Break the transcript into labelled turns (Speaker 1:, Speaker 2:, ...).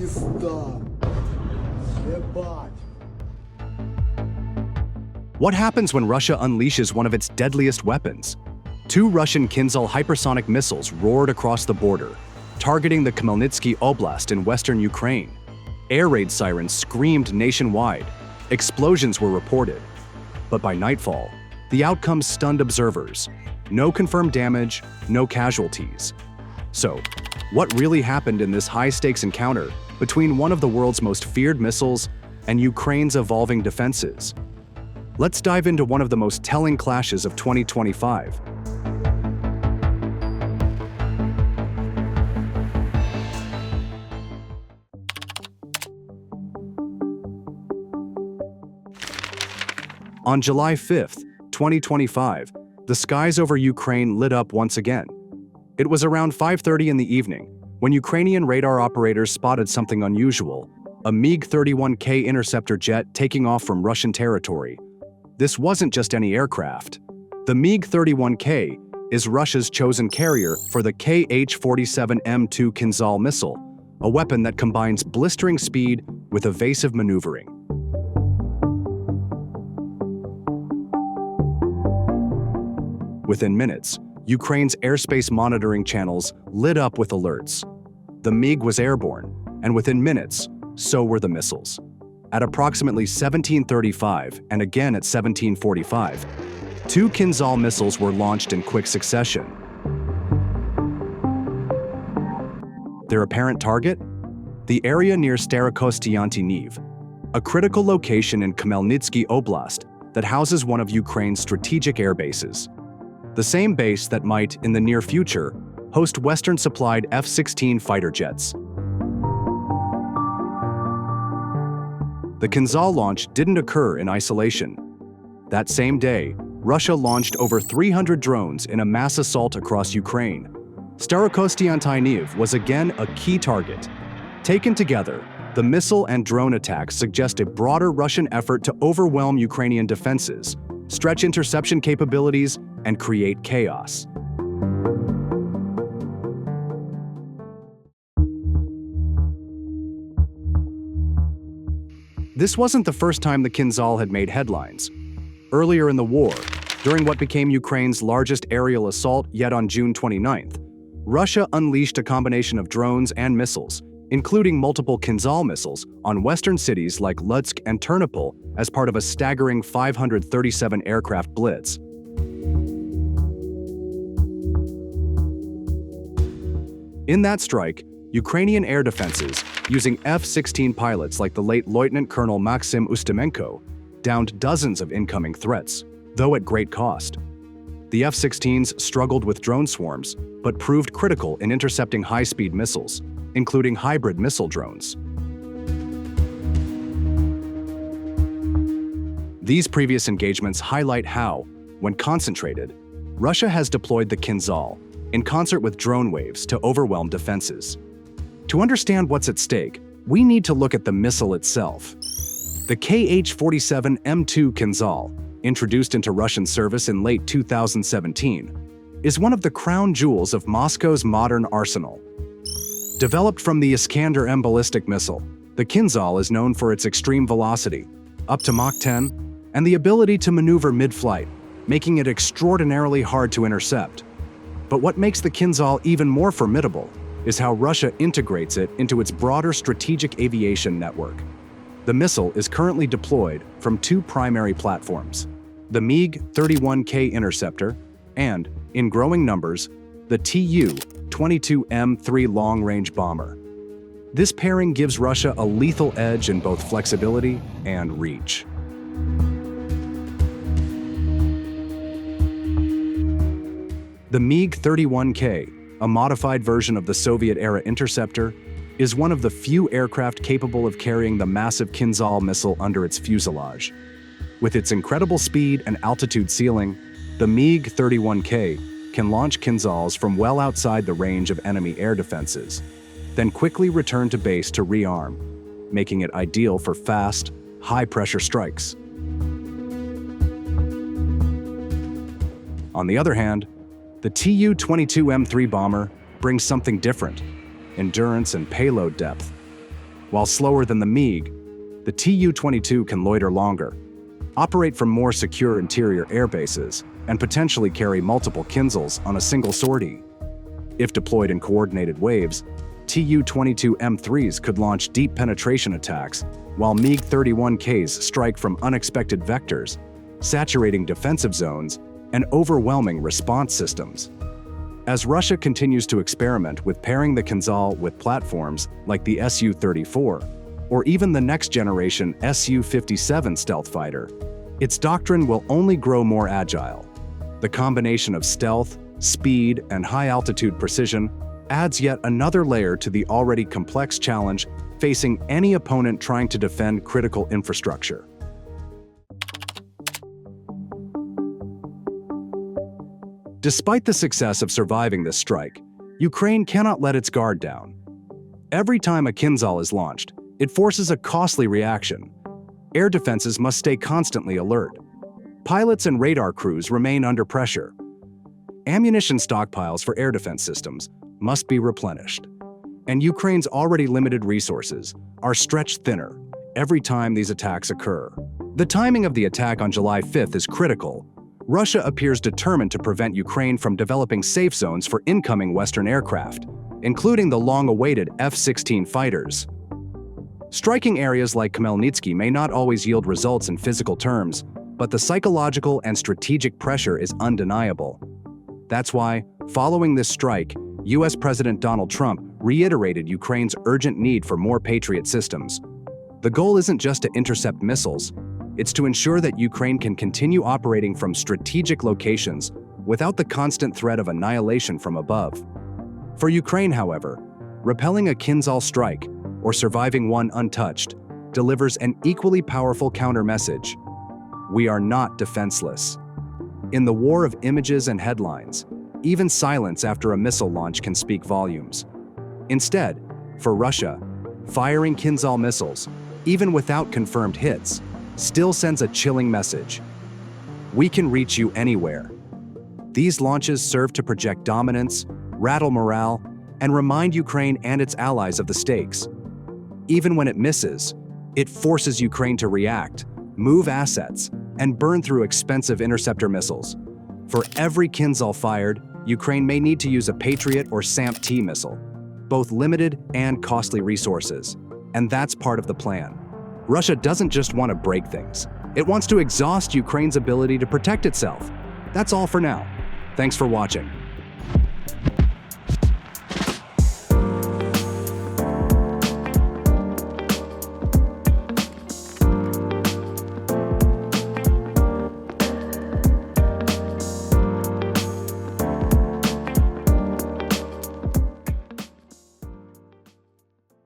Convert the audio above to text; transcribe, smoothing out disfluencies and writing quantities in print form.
Speaker 1: Пизда. Ебать.
Speaker 2: What happens when Russia unleashes one of its deadliest weapons? Two Russian Kinzhal hypersonic missiles roared across the border, targeting the Khmelnytskyi Oblast in western Ukraine. Air raid sirens screamed nationwide. Explosions were reported. But by nightfall, the outcome stunned observers. No confirmed damage, no casualties. So, what really happened in this high-stakes encounter between one of the world's most feared missiles and Ukraine's evolving defenses? Let's dive into one of the most telling clashes of 2025. On July 5th, 2025, the skies over Ukraine lit up once again. It was around 5:30 in the evening when Ukrainian radar operators spotted something unusual, a MiG-31K interceptor jet taking off from Russian territory. This wasn't just any aircraft. The MiG-31K is Russia's chosen carrier for the Kh-47M2 Kinzhal missile, a weapon that combines blistering speed with evasive maneuvering. Within minutes, Ukraine's airspace monitoring channels lit up with alerts. The MiG was airborne, and within minutes, so were the missiles. At approximately 17:35 and again at 17:45, two Kinzhal missiles were launched in quick succession. Their apparent target? The area near Starokostyantyniv, a critical location in Khmelnytskyi Oblast that houses one of Ukraine's strategic air bases. The same base that might, in the near future, host Western-supplied F-16 fighter jets. The Kinzhal launch didn't occur in isolation. That same day, Russia launched over 300 drones in a mass assault across Ukraine. Starokostyantyniv was again a key target. Taken together, the missile and drone attacks suggest a broader Russian effort to overwhelm Ukrainian defenses, stretch interception capabilities, and create chaos. This wasn't the first time the Kinzhal had made headlines. Earlier in the war, during what became Ukraine's largest aerial assault yet on June 29th, Russia unleashed a combination of drones and missiles, including multiple Kinzhal missiles, on western cities like Lutsk and Ternopil as part of a staggering 537 aircraft blitz. In that strike, Ukrainian air defenses, using F-16 pilots like the late Lieutenant Colonel Maxim Ustimenko, downed dozens of incoming threats, though at great cost. The F-16s struggled with drone swarms, but proved critical in intercepting high-speed missiles, including hybrid missile drones. These previous engagements highlight how, when concentrated, Russia has deployed the Kinzhal, in concert with drone waves to overwhelm defenses. To understand what's at stake, we need to look at the missile itself. The Kh-47M2 Kinzhal, introduced into Russian service in late 2017, is one of the crown jewels of Moscow's modern arsenal. Developed from the Iskander-M ballistic missile, the Kinzhal is known for its extreme velocity, up to Mach 10, and the ability to maneuver mid-flight, making it extraordinarily hard to intercept. But what makes the Kinzhal even more formidable is how Russia integrates it into its broader strategic aviation network. The missile is currently deployed from two primary platforms: the MiG-31K interceptor and, in growing numbers, the Tu-22M3 long-range bomber. This pairing gives Russia a lethal edge in both flexibility and reach. The MiG-31K, a modified version of the Soviet-era interceptor, is one of the few aircraft capable of carrying the massive Kinzhal missile under its fuselage. With its incredible speed and altitude ceiling, the MiG-31K can launch Kinzhals from well outside the range of enemy air defenses, then quickly return to base to rearm, making it ideal for fast, high-pressure strikes. On the other hand, the Tu-22M3 bomber brings something different: endurance and payload depth. While slower than the MiG, the Tu-22 can loiter longer, operate from more secure interior air bases, and potentially carry multiple Kinzhals on a single sortie. If deployed in coordinated waves, Tu-22 M3s could launch deep penetration attacks, while MiG-31Ks strike from unexpected vectors, saturating defensive zones and overwhelming response systems. As Russia continues to experiment with pairing the Kinzhal with platforms like the Su-34, or even the next-generation Su-57 stealth fighter, its doctrine will only grow more agile. The combination of stealth, speed, and high-altitude precision adds yet another layer to the already complex challenge facing any opponent trying to defend critical infrastructure. Despite the success of surviving this strike, Ukraine cannot let its guard down. Every time a Kinzhal is launched, it forces a costly reaction. Air defenses must stay constantly alert. Pilots and radar crews remain under pressure. Ammunition stockpiles for air defense systems must be replenished. And Ukraine's already limited resources are stretched thinner every time these attacks occur. The timing of the attack on July 5th is critical. Russia appears determined to prevent Ukraine from developing safe zones for incoming Western aircraft, including the long-awaited F-16 fighters. Striking areas like Khmelnytskyi may not always yield results in physical terms, but the psychological and strategic pressure is undeniable. That's why, following this strike, US President Donald Trump reiterated Ukraine's urgent need for more Patriot systems. The goal isn't just to intercept missiles, it's to ensure that Ukraine can continue operating from strategic locations without the constant threat of annihilation from above. For Ukraine, however, repelling a Kinzhal strike, or surviving one untouched, delivers an equally powerful counter-message. We are not defenseless. In the war of images and headlines, even silence after a missile launch can speak volumes. Instead, for Russia, firing Kinzhal missiles, even without confirmed hits, still sends a chilling message. We can reach you anywhere. These launches serve to project dominance, rattle morale, and remind Ukraine and its allies of the stakes. Even when it misses, it forces Ukraine to react, move assets, and burn through expensive interceptor missiles. For every Kinzhal fired, Ukraine may need to use a Patriot or SAMP-T missile, both limited and costly resources. And that's part of the plan. Russia doesn't just want to break things. It wants to exhaust Ukraine's ability to protect itself. That's all for now. Thanks for watching.